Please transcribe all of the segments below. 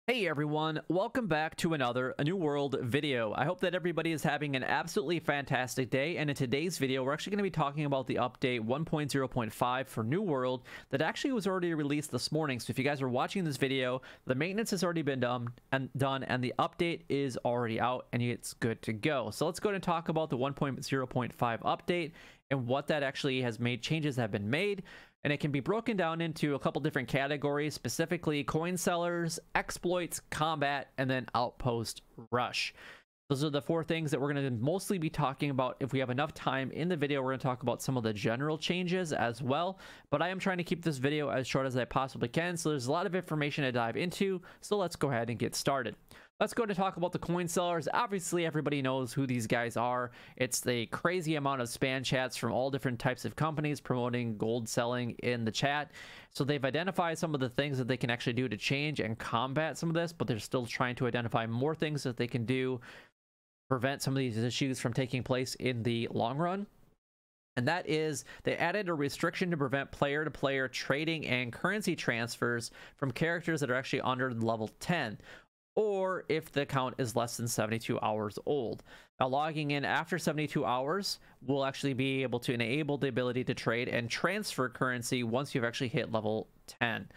Hey everyone, welcome back to another New World video. I hope that everybody is having an absolutely fantastic day, and in today's video we're actually going to be talking about the update 1.0.5 for New World that actually was already released this morning. So if you guys are watching this video, the maintenance has already been done and the update is already out and it's good to go. So let's go and talk about the 1.0.5 update and what that actually has made, changes that have been made. And it can be broken down into a couple different categories, specifically coin sellers, exploits, combat, and then Outpost Rush. Those are the four things that we're going to mostly be talking about. If we have enough time in the video, we're going to talk about some of the general changes as well. But I am trying to keep this video as short as I possibly can, so there's a lot of information to dive into. So let's go ahead and get started. Let's go to talk about the coin sellers. Obviously, everybody knows who these guys are. It's the crazy amount of spam chats from all different types of companies promoting gold selling in the chat. So they've identified some of the things that they can actually do to change and combat some of this, but they're still trying to identify more things that they can do to prevent some of these issues from taking place in the long run. And that is, they added a restriction to prevent player-to-player trading and currency transfers from characters that are actually under level 10. Or if the account is less than 72 hours old. Now, logging in after 72 hours will actually be able to enable the ability to trade and transfer currency once you've actually hit level 10.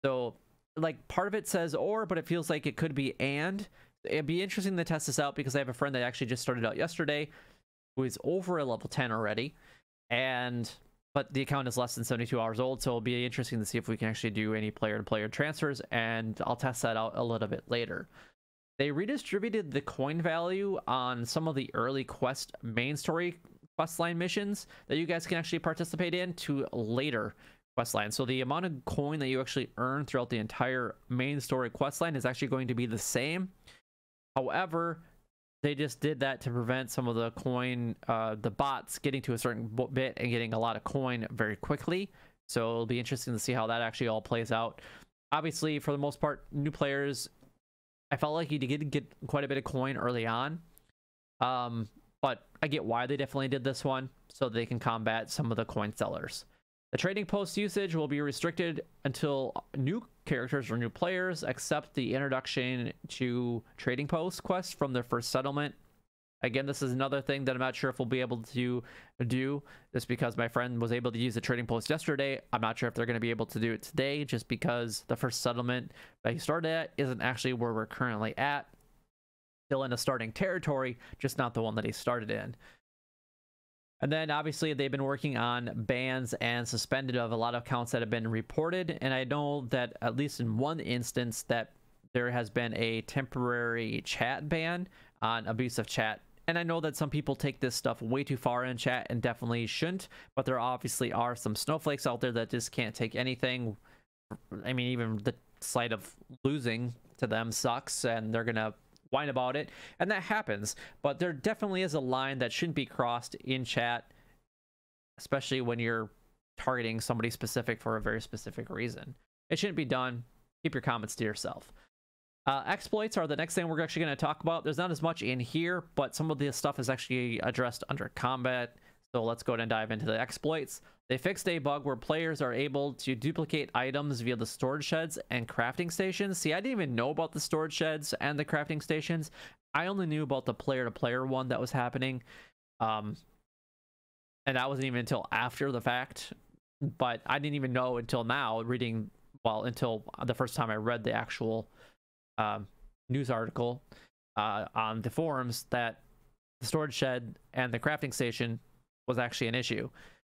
So, like, part of it says or, but it feels like it could be and. It'd be interesting to test this out because I have a friend that actually just started out yesterday who is over a level 10 already. But the account is less than 72 hours old, so it'll be interesting to see if we can actually do any player-to-player transfers, and I'll test that out a little bit later. They redistributed the coin value on some of the early main story questline missions that you guys can actually participate in to later questline. So the amount of coin that you actually earn throughout the entire main story questline is actually going to be the same. However, they just did that to prevent some of the coin, the bots getting to a certain bit and getting a lot of coin very quickly. So it'll be interesting to see how that actually all plays out. Obviously, for the most part, new players, I felt like you did get quite a bit of coin early on. But I get why they definitely did this one, so they can combat some of the coin sellers. The trading post usage will be restricted until new characters or new players accept the introduction to trading post quests from their first settlement. Again, this is another thing that I'm not sure if we'll be able to do, just because my friend was able to use the trading post yesterday. I'm not sure if they're going to be able to do it today, just because the first settlement that he started at isn't actually where we're currently at. Still in a starting territory, just not the one that he started in. And then obviously they've been working on bans and suspended of a lot of accounts that have been reported. And I know that at least in one instance that there has been a temporary chat ban on abusive chat. And I know that some people take this stuff way too far in chat and definitely shouldn't. But there obviously are some snowflakes out there that just can't take anything. I mean, even the sight of losing to them sucks, and they're going to whine about it, and that happens. But there definitely is a line that shouldn't be crossed in chat, especially when you're targeting somebody specific for a very specific reason. It shouldn't be done. Keep your comments to yourself. Exploits are the next thing we're actually going to talk about. There's not as much in here, but some of this stuff is actually addressed under combat. So let's go ahead and dive into the exploits. They fixed a bug where players are able to duplicate items via the storage sheds and crafting stations. See, I didn't even know about the storage sheds and the crafting stations. I only knew about the player-to-player one that was happening. And that wasn't even until after the fact. But I didn't even know until now, until the first time I read the actual news article on the forums, that the storage shed and the crafting station was actually an issue.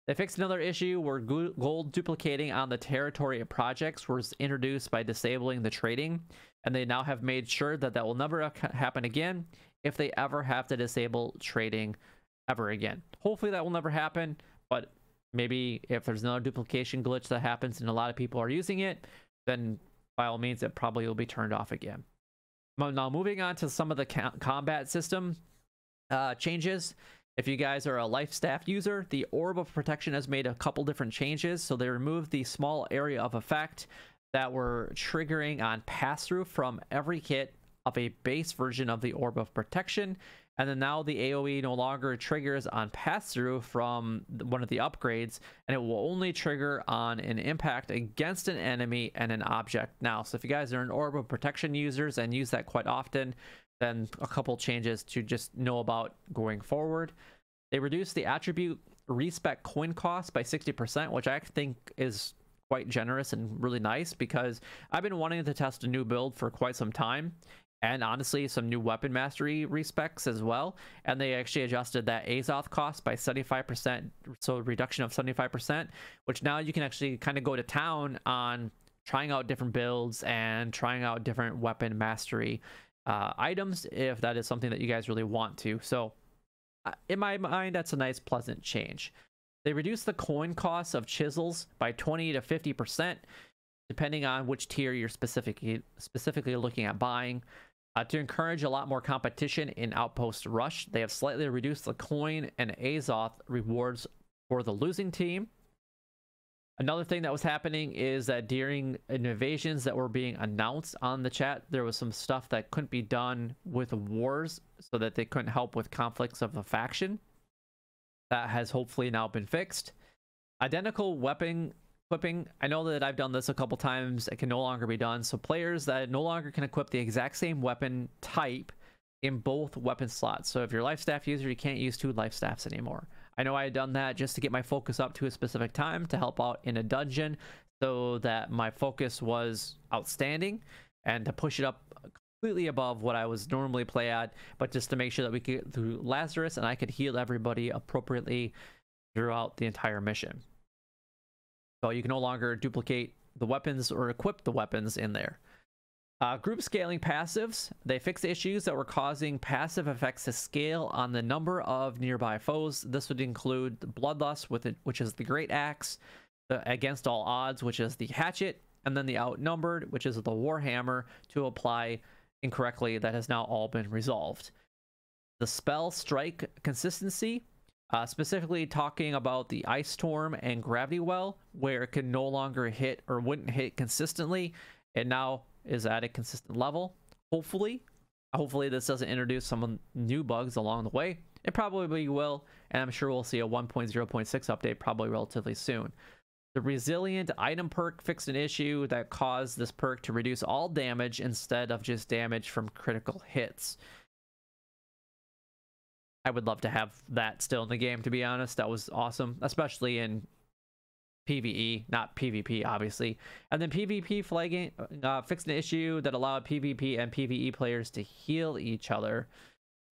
They fixed another issue where gold duplicating on the territory of projects was introduced by disabling the trading, and they now have made sure that that will never happen again if they ever have to disable trading ever again. Hopefully that will never happen, but maybe if there's another duplication glitch that happens and a lot of people are using it, then by all means it probably will be turned off again. Now moving on to some of the combat system changes. If you guys are a life staff user, the Orb of Protection has made a couple different changes. So they removed the small area of effect that were triggering on pass-through from every kit of a base version of the Orb of Protection. And then now the AoE no longer triggers on pass-through from one of the upgrades, and it will only trigger on an impact against an enemy and an object now. So if you guys are an Orb of Protection users and use that quite often, then a couple changes to just know about going forward. They reduced the attribute respec coin cost by 60%, which I think is quite generous and really nice, because I've been wanting to test a new build for quite some time, and honestly some new weapon mastery respecs as well, and they actually adjusted that Azoth cost by 75%, so a reduction of 75%, which now you can actually kind of go to town on trying out different builds and trying out different weapon mastery items if that is something that you guys really want to. So in my mind, that's a nice pleasant change. They reduced the coin costs of chisels by 20 to 50%, depending on which tier you're specifically looking at buying. To encourage a lot more competition in Outpost Rush, they have slightly reduced the coin and Azoth rewards for the losing team. Another thing that was happening is that during invasions that were being announced on the chat, there was some stuff that couldn't be done with wars, so that they couldn't help with conflicts of a faction. That has hopefully now been fixed. Identical weapon equipping. I know that I've done this a couple times. It can no longer be done. So players that no longer can equip the exact same weapon type in both weapon slots. So if you're a life staff user, you can't use 2 life staffs anymore. I know I had done that just to get my focus up to a specific time to help out in a dungeon, so that my focus was outstanding, and to push it up completely above what I was normally play at, but just to make sure that we could get through Lazarus and I could heal everybody appropriately throughout the entire mission. So you can no longer duplicate the weapons or equip the weapons in there. Group scaling passives. They fixed issues that were causing passive effects to scale on the number of nearby foes. This would include the Bloodlust, which is the Great Axe, the Against All Odds, which is the Hatchet, and then the Outnumbered, which is the Warhammer, to apply incorrectly. That has now all been resolved. The spell strike consistency, specifically talking about the Ice Storm and Gravity Well, where it can no longer hit or wouldn't hit consistently. It now is at a consistent level. Hopefully this doesn't introduce some new bugs along the way. It probably will, and I'm sure we'll see a 1.0.6 update probably relatively soon. The resilient item perk fixed an issue that caused this perk to reduce all damage instead of just damage from critical hits. I would love to have that still in the game, to be honest. That was awesome, especially in PvE, not PvP, obviously. And then PvP flagging fixed an issue that allowed PvP and PvE players to heal each other,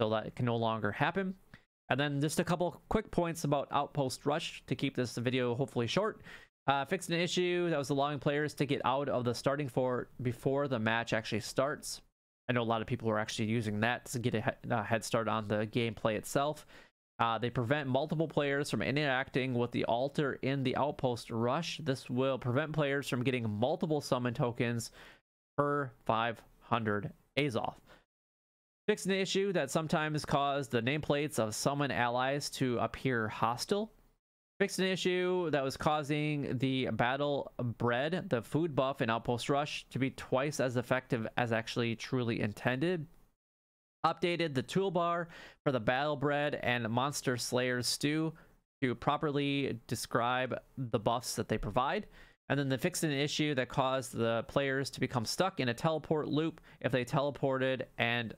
so that it can no longer happen. And then just a couple quick points about Outpost Rush to keep this video hopefully short. Fixed an issue that was allowing players to get out of the starting fort before the match actually starts. I know a lot of people are actually using that to get a head start on the gameplay itself. They prevent multiple players from interacting with the altar in the Outpost Rush. This will prevent players from getting multiple summon tokens per 500 Azoth. Fixed an issue that sometimes caused the nameplates of summon allies to appear hostile. Fixed an issue that was causing the battle bread, the food buff in Outpost Rush, to be twice as effective as actually truly intended. Updated the toolbar for the battle bread and monster slayers stew to properly describe the buffs that they provide. And then they fixed an issue that caused the players to become stuck in a teleport loop if they teleported and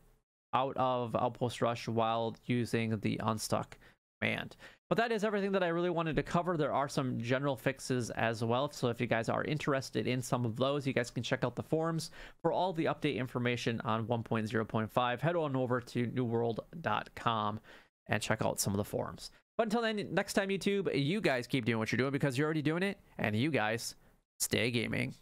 out of Outpost Rush while using the unstuck command. But that is everything that I really wanted to cover. There are some general fixes as well, so if you guys are interested in some of those, you guys can check out the forums for all the update information on 1.0.5. Head on over to newworld.com and check out some of the forums. But until then, next time, YouTube, you guys keep doing what you're doing, because you're already doing it, and you guys stay gaming.